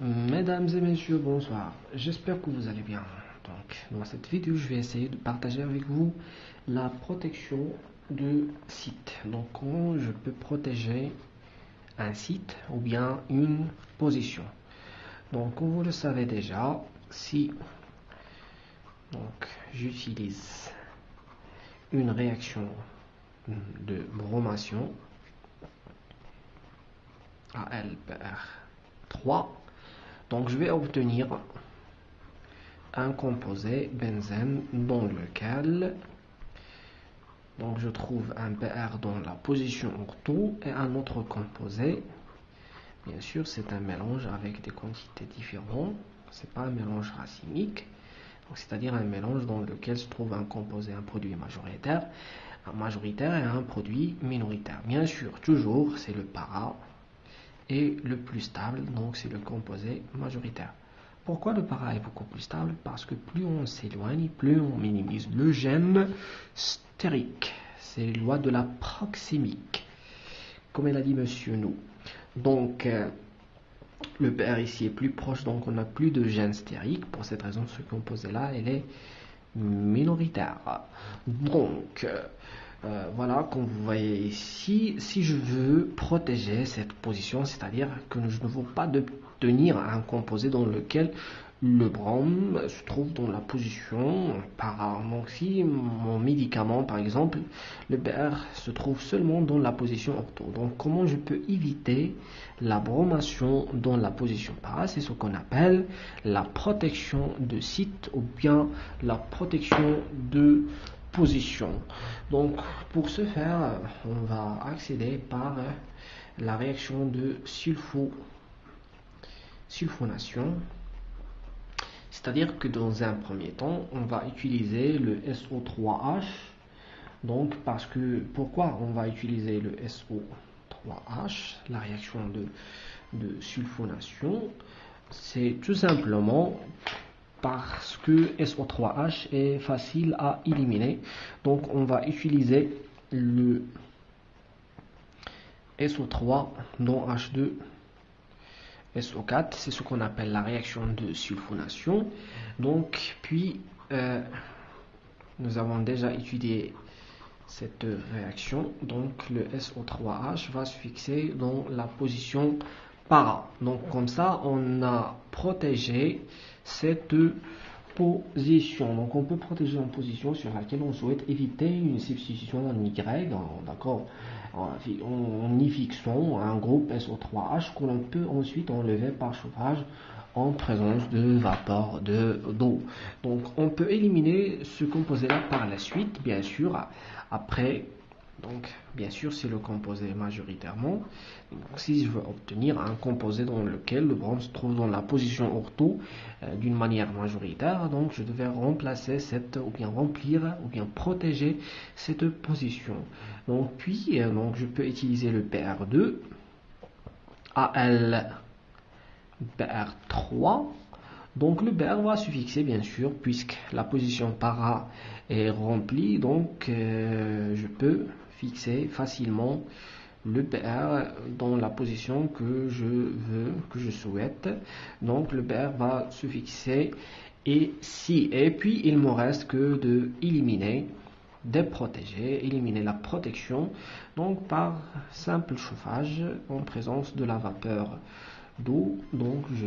Mesdames et messieurs, bonsoir. J'espère que vous allez bien. Donc, dans cette vidéo, je vais essayer de partager avec vous la protection de site. Donc, comment je peux protéger un site ou bien une position. Donc, comme vous le savez déjà, si j'utilise une réaction de bromation AlBr3, donc je vais obtenir un composé benzène dans lequel je trouve un Br dans la position ortho et un autre composé. Bien sûr, c'est un mélange avec des quantités différentes. C'est pas un mélange racinique, c'est-à-dire un mélange dans lequel se trouve un composé, un produit majoritaire et un produit minoritaire. Bien sûr, toujours c'est le para et le plus stable, donc c'est le composé majoritaire. Pourquoi le para est beaucoup plus stable? Parce que plus on s'éloigne, plus on minimise le gène stérique. C'est les lois de la proxémique, comme elle a dit Monsieur Nou. Donc, le Br ici est plus proche, donc on n'a plus de gène stérique. Pour cette raison, ce composé-là, il est minoritaire. Donc, voilà, comme vous voyez ici, si je veux protéger cette position, c'est-à-dire que je ne veux pas obtenir un composé dans lequel le brom se trouve dans la position para. Donc si mon médicament, par exemple, le Br se trouve seulement dans la position ortho. Donc comment je peux éviter la bromation dans la position para? C'est ce qu'on appelle la protection de site ou bien la protection de position. Donc pour ce faire, on va accéder par la réaction de sulfonation. C'est-à-dire que dans un premier temps, on va utiliser le SO3H. Donc, pourquoi on va utiliser le SO3H, la réaction de sulfonation? C'est tout simplement parce que SO3H est facile à éliminer. Donc, on va utiliser le SO3 dans H2. SO4, c'est ce qu'on appelle la réaction de sulfonation. Donc, puis, nous avons déjà étudié cette réaction. Donc, le SO3H va se fixer dans la position para. Donc, comme ça, on a protégé cette position. Donc, on peut protéger une position sur laquelle on souhaite éviter une substitution en Y, d'accord, en y fixant un groupe SO3H que l'on peut ensuite enlever par chauffage en présence de vapeur d'eau. Donc on peut éliminer ce composé là par la suite, bien sûr, après. Donc bien sûr c'est le composé majoritairement. Donc, si je veux obtenir un composé dans lequel le brom se trouve dans la position ortho d'une manière majoritaire, donc je devais remplacer ou bien remplir ou bien protéger cette position. Donc puis je peux utiliser le Br2 AlBr3. Donc le Br va se fixer bien sûr puisque la position para est remplie, donc je peux fixer facilement le Br dans la position que je souhaite. Donc le Br va se fixer ici, et puis il me reste que de éliminer la protection, donc par simple chauffage en présence de la vapeur d'eau. Donc je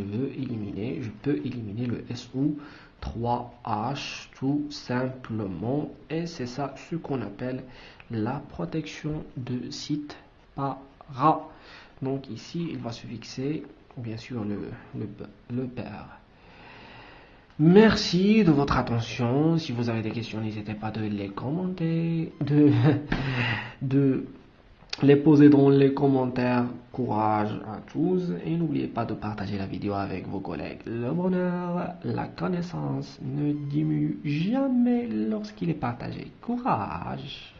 peux éliminer le SO3H tout simplement, et c'est ça ce qu'on appelle la protection de site para. Donc ici il va se fixer bien sûr le Br. Merci de votre attention. Si vous avez des questions, n'hésitez pas de les commenter, de les poser dans les commentaires. Courage à tous et n'oubliez pas de partager la vidéo avec vos collègues. Le bonheur, la connaissance ne diminue jamais lorsqu'il est partagé. Courage!